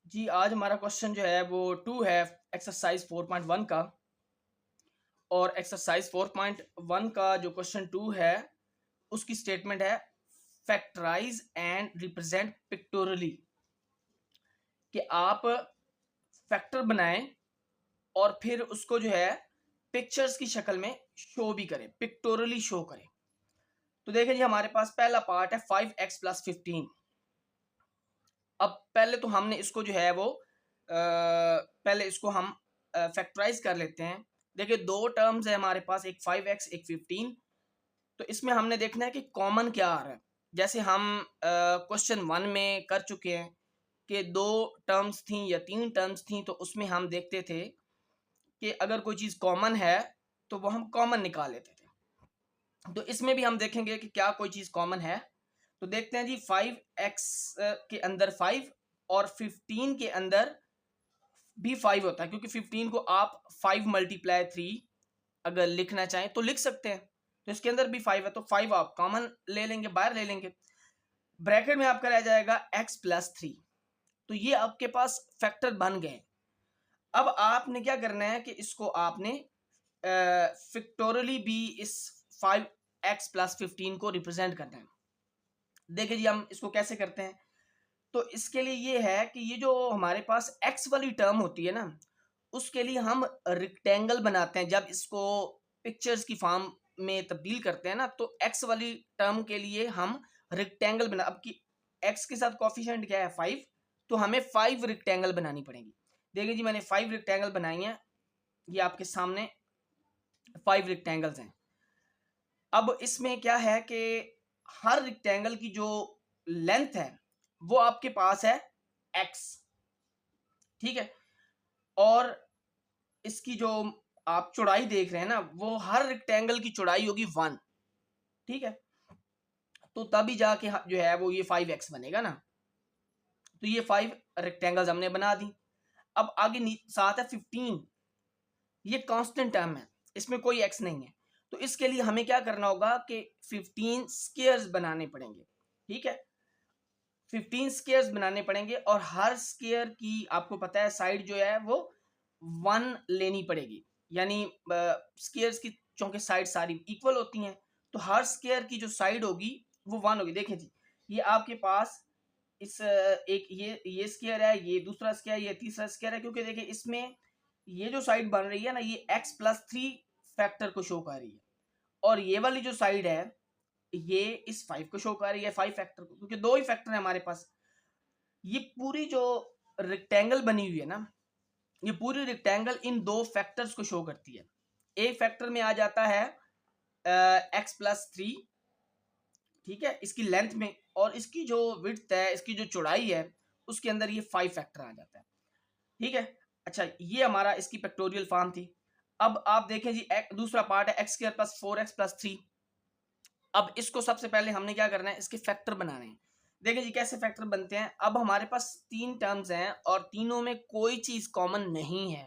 जी, आज हमारा क्वेश्चन जो है वो 2 है एक्सरसाइज 4.1 का। और एक्सरसाइज 4.1 का जो क्वेश्चन 2 है उसकी स्टेटमेंट है फैक्टराइज एंड रिप्रेजेंट पिक्टोरली, कि आप फैक्टर बनाएं और फिर उसको जो है पिक्चर्स की शक्ल में शो भी करें, पिक्टोरली शो करें। तो देखिए जी, हमारे पास पहला पार्ट है 5x प्लस 15। अब पहले तो हमने इसको जो है वो पहले इसको हम फैक्टराइज कर लेते हैं। देखिए, दो टर्म्स है हमारे पास, एक 5x एक 15। तो इसमें हमने देखना है कि कॉमन क्या आ रहा है। जैसे हम क्वेश्चन 1 में कर चुके हैं कि दो टर्म्स थी या तीन टर्म्स थी, तो उसमें हम देखते थे कि अगर कोई चीज़ कॉमन है तो वो हम कॉमन निकाल लेते थे। तो इसमें भी हम देखेंगे कि क्या कोई चीज़ कॉमन है। तो देखते हैं जी, 5x के अंदर 5 और 15 के अंदर भी 5 होता है, क्योंकि 15 को आप 5 मल्टीप्लाई 3 अगर लिखना चाहें तो लिख सकते हैं। तो इसके अंदर भी 5 है, तो 5 आप कॉमन ले लेंगे, बाहर ले लेंगे। ब्रैकेट में आपका रह जाएगा x प्लस 3। तो ये आपके पास फैक्टर बन गए। अब आपने क्या करना है कि इसको आपने फिक्टोरियली भी इस 5x प्लस 15 को रिप्रेजेंट करना है। देखिए जी, हम इसको कैसे करते हैं। तो इसके लिए ये है कि ये जो हमारे पास x वाली टर्म होती है ना, उसके लिए हम रेक्टेंगल बनाते हैं। जब इसको पिक्चर्स की फॉर्म में तब्दील करते हैं ना, तो x वाली टर्म के लिए हम रेक्टेंगल बना, अब की x के साथ कोफिशिएंट क्या है 5, तो हमें 5 रेक्टेंगल बनानी पड़ेगी। देखिए जी, मैंने 5 रेक्टेंगल बनाई हैं, ये आपके सामने 5 रेक्टेंगल्स हैं। अब इसमें क्या है कि हर रेक्टेंगल की जो लेंथ है वो आपके पास है x, ठीक है। और इसकी जो आप चौड़ाई देख रहे हैं ना, वो हर रेक्टेंगल की चौड़ाई होगी 1, ठीक है। तो तभी जाके जो है वो ये 5x बनेगा ना। तो ये 5 रेक्टेंगल्स हमने बना दी। अब आगे साथ है 15, ये कांस्टेंट टर्म है, इसमें कोई x नहीं है। तो इसके लिए हमें क्या करना होगा कि 15 स्क्वायर्स बनाने पड़ेंगे, ठीक है। 15 स्क्वायर्स बनाने पड़ेंगे और हर स्क्वायर की आपको पता है साइड जो है वो 1 लेनी पड़ेगी। यानी स्क्वायर्स की चूंकि साइड सारी इक्वल होती हैं, तो हर स्क्वायर की जो साइड होगी वो 1 होगी। देखिए जी, ये आपके पास इस एक ये स्क्वायर है, ये दूसरा स्क्वायर, ये तीसरा स्क्वायर है, क्योंकि देखिए इसमें ये जो साइड बन रही है ना, ये x प्लस 3 फैक्टर को शो कर रही है। और ये वाली जो साइड है ये इस 5 को शो कर रही है, 5 फैक्टर को, क्योंकि दो ही फैक्टर है हमारे पास। ये पूरी जो रेक्टेंगल बनी हुई है ना, ये पूरी रेक्टेंगल इन दो फैक्टर्स को शो करती है। एक फैक्टर में आ जाता है x प्लस 3, ठीक है, इसकी लेंथ में, और इसकी जो विड्थ है, इसकी जो चौड़ाई है, उसके अंदर ये 5 फैक्टर आ जाता है, ठीक है। अच्छा, ये हमारा इसकी फैक्टोरियल फॉर्म थी। अब आप देखें जी, दूसरा पार्ट है x square plus 4x plus 3। अब इसको सबसे पहले हमने क्या करना है, इसके फैक्टर बनाने हैं। देखिए जी, कैसे फैक्टर बनते हैं। अब हमारे पास तीन टर्म्स हैं और तीनों में कोई चीज कॉमन नहीं है,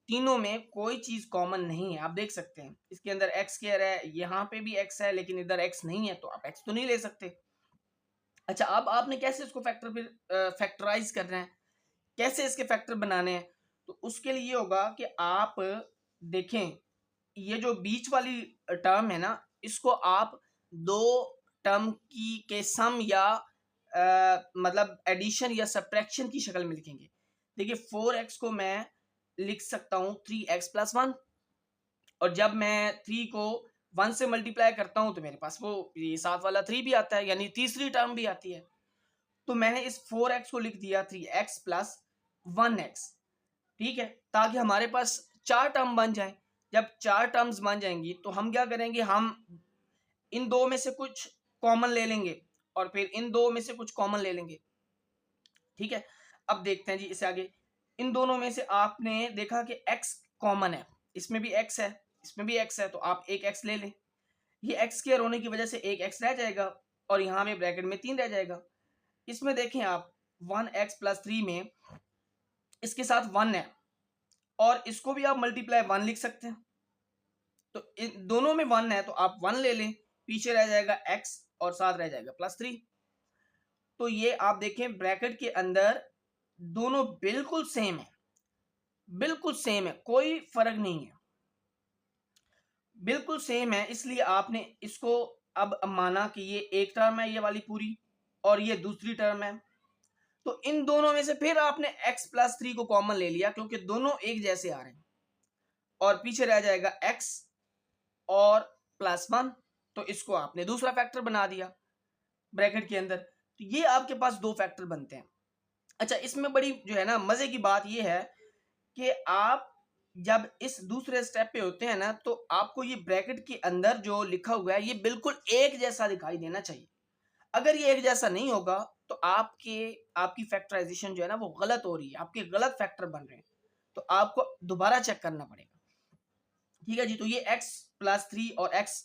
तीनों में कोई चीज कॉमन नहीं है। आप देख सकते हैं इसके अंदर एक्स स्क्वायर है, यहाँ पे भी एक्स है, लेकिन इधर एक्स नहीं है, तो आप एक्स तो नहीं ले सकते। अच्छा, अब आपने कैसे इसको फैक्टर फिर फैक्टराइज करना है, कैसे इसके फैक्टर बनाने हैं। तो उसके लिए ये होगा कि आप देखें, ये जो बीच वाली टर्म है ना, इसको आप दो टर्म की के सम या मतलब एडिशन या सब्ट्रैक्शन की शक्ल में लिखेंगे। देखिए, 4x को मैं लिख सकता हूँ 3x प्लस 1, और जब मैं 3 को 1 से मल्टीप्लाई करता हूँ तो मेरे पास वो ये साथ वाला 3 भी आता है, यानी तीसरी टर्म भी आती है। तो मैंने इस 4x को लिख दिया 3x प्लस 1x, ठीक है, ताकि हमारे पास चार टर्म बन जाए। जब चार टर्म्स बन जाएंगी तो हम क्या करेंगे, हम इन दो में से कुछ कॉमन ले लेंगे और फिर इन दो में से कुछ कॉमन ले लेंगे, ठीक है। अब देखते हैं जी इसे आगे। इन दोनों में से आपने देखा कि x कॉमन है, इसमें भी x है, इसमें भी x है, तो आप एक x ले लें। ये x स्क्वायर होने की वजह से एक x रह जाएगा और यहाँ में ब्रैकेट में 3 रह जाएगा। इसमें देखें आप 1x प्लस 3 में इसके साथ 1 है, और इसको भी आप मल्टीप्लाई 1 लिख सकते हैं। तो इन दोनों में 1 है तो आप 1 ले लें, पीछे रह जाएगा x और साथ रह जाएगा प्लस 3। तो ये आप देखें ब्रैकेट के अंदर दोनों बिल्कुल सेम है, बिल्कुल सेम है, कोई फर्क नहीं है, बिल्कुल सेम है। इसलिए आपने इसको अब माना कि ये एक टर्म है ये वाली पूरी, और ये दूसरी टर्म है। तो इन दोनों में से फिर आपने x प्लस 3 को कॉमन ले लिया, क्योंकि दोनों एक जैसे आ रहे हैं, और पीछे रह जाएगा x और प्लस 1। तो इसको आपने दूसरा फैक्टर बना दिया ब्रैकेट के अंदर। तो ये आपके पास दो फैक्टर बनते हैं। अच्छा, इसमें बड़ी जो है ना मजे की बात ये है कि आप जब इस दूसरे स्टेप पे होते हैं ना, तो आपको ये ब्रैकेट के अंदर जो लिखा हुआ है ये बिल्कुल एक जैसा दिखाई देना चाहिए। अगर ये एक जैसा नहीं होगा तो आपकी फैक्टराइजेशन जो है ना वो गलत हो रही है, आपके गलत फैक्टर बन रहे हैं, तो आपको दोबारा चेक करना पड़ेगा। ठीक है जी। तो ये x प्लस 3 और x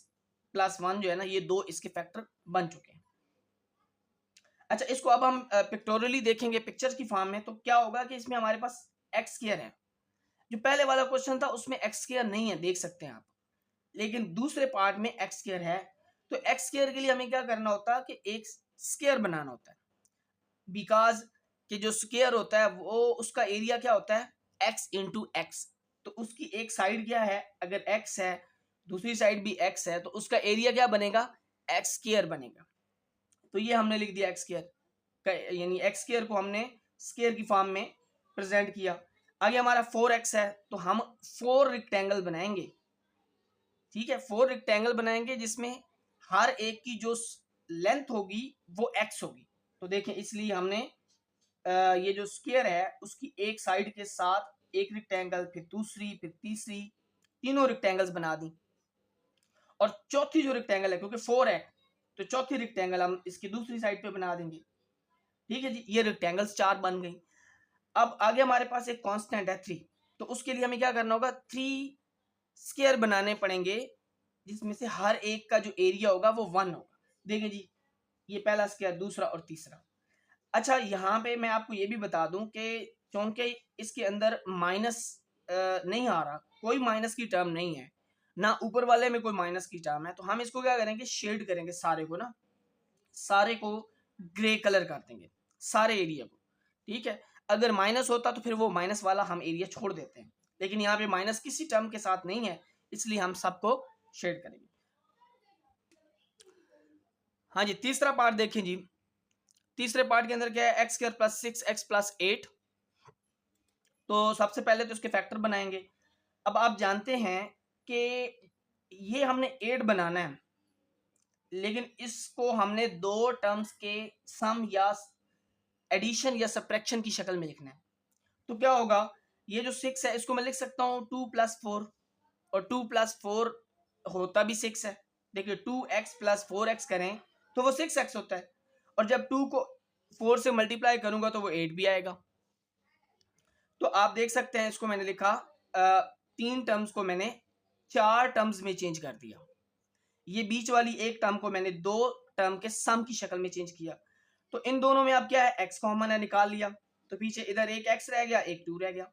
प्लस 1 जो है ना, ये दो इसके फैक्टर बन चुके हैं। अच्छा, इसको अब हम पिक्टोरियली देखेंगे पिक्चर्स की फॉर्म में। तो क्या होगा कि इसमें हमारे पास एक्स स्क्वायर है। जो पहले वाला क्वेश्चन था उसमें एक्स स्क्वायर नहीं है, देख सकते हैं आप, लेकिन दूसरे पार्ट में एक्स स्क्वायर है। तो एक्स स्क्वायर के लिए हमें क्या करना होता है कि एक स्क्वायर बनाना होता है, बिकॉज कि जो स्क्वायर होता है वो उसका एरिया क्या होता है, एक्स इंटू एक्स। तो उसकी एक साइड क्या है, अगर एक्स है दूसरी साइड भी एक्स है, तो उसका एरिया क्या बनेगा, एक्स स्क्वायर बनेगा। तो ये हमने लिख दिया एक्स स्क्वायर, यानी एक्स स्क्वायर को हमने स्क्वायर की फॉर्म में प्रेजेंट किया। आगे हमारा 4x है, तो हम 4 रेक्टेंगल बनाएंगे। ठीक है, 4 रेक्टेंगल बनाएंगे जिसमें हर एक की जो लेंथ होगी वो x होगी। तो देखें, इसलिए हमने ये जो स्क्वायर है उसकी एक साइड के साथ एक रेक्टेंगल, फिर दूसरी, फिर तीसरी, तीनों रेक्टेंगल्स बना दी। और चौथी जो रेक्टेंगल है, क्योंकि 4 है तो चौथी रेक्टेंगल हम इसकी दूसरी साइड पे बना देंगे। ठीक है जी, ये रेक्टेंगल्स 4 बन गई। अब आगे हमारे पास एक कांस्टेंट है 3, तो उसके लिए हमें क्या करना होगा, 3 स्क्वायर बनाने पड़ेंगे जिसमें से हर एक का जो एरिया होगा वो 1 होगा। देखिए जी, ये पहला स्क्वायर, दूसरा और तीसरा। अच्छा, यहाँ पे मैं आपको ये भी बता दूं कि क्योंकि इसके अंदर माइनस नहीं आ रहा, कोई माइनस की टर्म नहीं है ना, ऊपर वाले में कोई माइनस की टर्म है, तो हम इसको क्या करेंगे, शेड करेंगे सारे को ना, सारे को ग्रे कलर कर देंगे, सारे एरिया को। ठीक है, अगर माइनस होता तो फिर वो माइनस वाला हम एरिया छोड़ देते हैं, लेकिन यहाँ पे माइनस किसी टर्म के साथ नहीं है, इसलिए हम सबको शेड करेंगे। हाँ जी, तीसरा पार्ट देखें जी। तीसरे पार्ट के अंदर क्या है, x square plus 6x plus 8। तो सबसे पहले तो इसके फैक्टर बनाएंगे। अब आप जानते हैं कि ये हमने 8 बनाना है, लेकिन इसको हमने दो टर्म्स के सम या एडिशन या सब्ट्रैक्शन की शक्ल में लिखना है। तो क्या होगा, ये जो 6 है इसको मैं लिख सकता हूँ 2 प्लस 4, और 2 प्लस 4 होता भी 6 है। देखिए 2x प्लस 4x करें तो वो 6x होता है, और जब 2 को 4 से मल्टीप्लाई करूंगा तो वो 8 भी आएगा। तो आप देख सकते हैं, इसको मैंने लिखा 3 टर्म्स को मैंने 4 टर्म्स में चेंज कर दिया। ये बीच वाली एक टर्म को मैंने 2 टर्म के सम की शक्ल में चेंज किया। तो इन दोनों में अब क्या है, x कॉमन है, निकाल लिया, तो पीछे इधर एक x रह गया, एक 2 रह गया।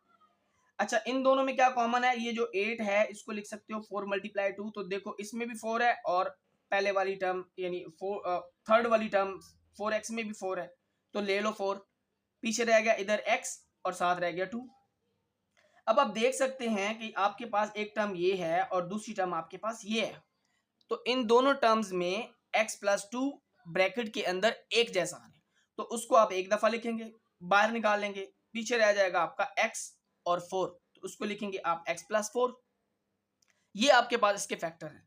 अच्छा, इन दोनों में क्या कॉमन है, ये जो 8 है इसको लिख सकते हो 4 मल्टीप्लाई 2। तो देखो इसमें भी 4 है, और पहले वाली टर्म यानी थर्ड वाली टर्म 4x में भी 4 है, तो ले लो 4। पीछे रह गया इधर x, और साथ रह गया 2। अब आप देख सकते हैं कि आपके पास एक टर्म ये है और दूसरी टर्म आपके पास ये है। तो इन दोनों टर्म्स में x प्लस 2 ब्रैकेट के अंदर एक जैसा आ रहा है, तो उसको आप एक दफा लिखेंगे, बाहर निकाल लेंगे, पीछे रह जाएगा आपका x और 4, तो उसको लिखेंगे आप x प्लस 4। ये आपके पास इसके फैक्टर है।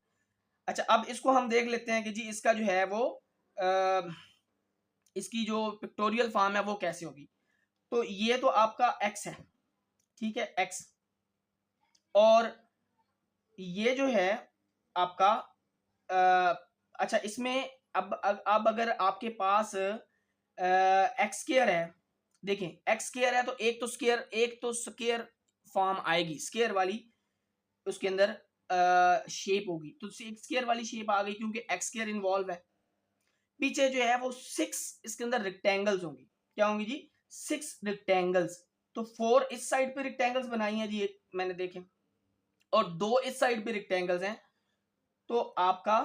अच्छा, अब इसको हम देख लेते हैं कि जी इसका जो है वो इसकी जो पिक्टोरियल फॉर्म है वो कैसे होगी। तो ये तो आपका x है, ठीक है, x, और ये जो है आपका अच्छा, इसमें अब अगर आपके पास एक्स स्क्वायर है, देखें एक्स स्क्वायर है तो एक तो स्क्वायर फॉर्म आएगी, स्क्वायर वाली उसके अंदर शेप होगी, तो स्क्वायर वाली शेप आ गई क्योंकि एक्स स्क्वायर इन्वॉल्व है। पीछे जो है वो 6 इसके अंदर रेक्टेंगल्स होंगी, क्या होंगी जी, 6 रेक्टेंगल्स। तो 4 इस साइड पे रेक्टेंगल्स बनाई है जी मैंने, देखें, और 2 इस साइड पे रेक्टेंगल्स हैं, तो आपका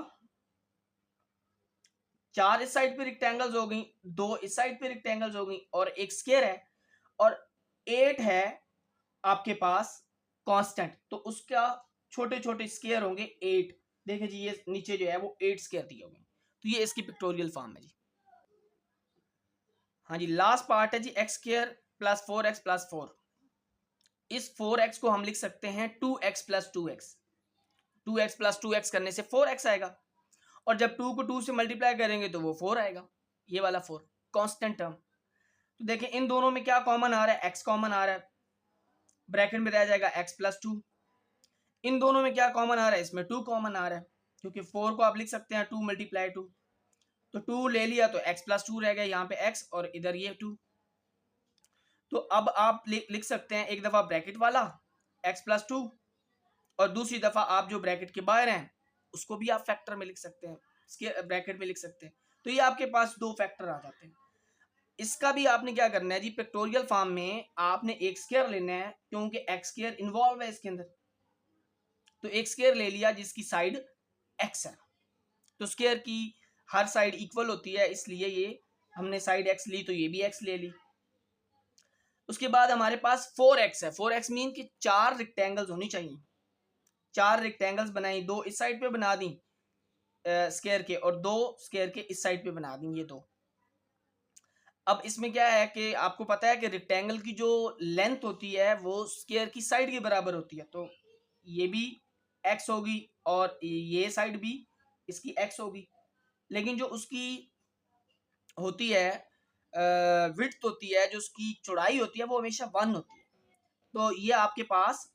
4 इस साइड पे रेक्टेंगल्स हो गई, 2 इस साइड पे रेक्टेंगल्स हो गई, और एक स्क्वायर है। और 8 है आपके पास कांस्टेंट, तो उसका छोटे छोटे स्क्वायर होंगे 8। देखिए जी ये नीचे जो है वो 8 स्क्वायर दिए होंगे, तो ये इसकी पिक्टोरियल फॉर्म है जी। हाँ जी, लास्ट पार्ट है जी x square plus 4x plus 4। इस 4x को हम लिख सकते हैं 2x plus 2x। 2x plus 2x करने से 4x आएगा, और जब 2 को 2 से मल्टीप्लाई करेंगे तो वो 4 आएगा, ये वाला 4 कांस्टेंट टर्म। तो देखिए इन दोनों में क्या कॉमन आ रहा है, x कॉमन आ रहा है, ब्रैकेट में रह जाएगा x प्लस 2। इन दोनों में क्या कॉमन आ रहा है, इसमें 2 कॉमन आ रहा है, क्योंकि 4 को आप लिख सकते हैं 2 मल्टीप्लाई 2, तो 2 ले लिया तो x प्लस 2 रह गया, यहाँ पे x और इधर ये 2। तो अब आप लिख सकते हैं एक दफा ब्रैकेट वाला x प्लस 2, और दूसरी दफा आप जो ब्रैकेट के बाहर हैं उसको भी आप फैक्टर में लिख सकते हैं, इसके ब्रैकेट में लिख सकते हैं। तो ये आपके पास दो फैक्टर आ जाते हैं। इसका भी आपने क्या करना है जी, पिक्टोरियल फॉर्म में आपने एक स्क्वायर लेना है, क्योंकि एक्स स्क्वायर इन्वॉल्व है इसके अंदर। तो एक स्क्वायर ले लिया जिसकी साइड एक्स है, तो स्क्वायर की हर साइड इक्वल होती है, इसलिए ये हमने साइड एक्स ली तो ये भी एक्स ले ली। उसके बाद हमारे पास 4x है। 4x मीन कि 4 रेक्टेंगल्स होनी चाहिए, 4 रेक्टेंगल्स बनाई, 2 इस साइड पे बना दी स्क्वायर के, और 2 स्क्वायर के इस साइड पे बना दी, ये 2। अब इसमें क्या है कि आपको पता है कि रेक्टेंगल की जो लेंथ होती है वो स्क्वायर की साइड के बराबर होती है, तो ये भी x होगी और ये साइड भी इसकी x होगी। लेकिन जो उसकी होती है विड्थ होती है, जो उसकी चौड़ाई होती है, वो हमेशा 1 होती है। तो ये आपके पास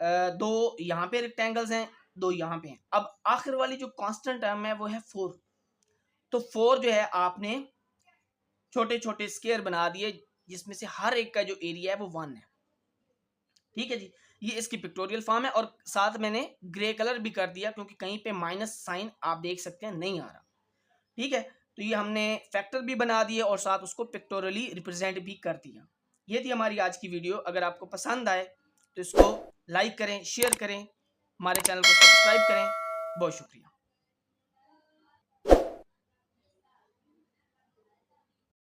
दो यहाँ पे रेक्टेंगल्स हैं, दो यहाँ पे हैं। अब आखिर वाली जो कांस्टेंट टर्म है वो है 4। तो 4 जो है आपने छोटे छोटे स्क्वायर बना दिए, जिसमें से हर एक का जो एरिया है वो 1 है। ठीक है जी, ये इसकी पिक्टोरियल फॉर्म है, और साथ मैंने ग्रे कलर भी कर दिया क्योंकि कहीं पे माइनस साइन आप देख सकते हैं नहीं आ रहा। ठीक है, तो ये हमने फैक्टर भी बना दिए और साथ उसको पिक्टोरियली रिप्रेजेंट भी कर दिया। ये थी हमारी आज की वीडियो। अगर आपको पसंद आए तो इसको लाइक करें, शेयर करें, हमारे चैनल को सब्सक्राइब करें। बहुत शुक्रिया।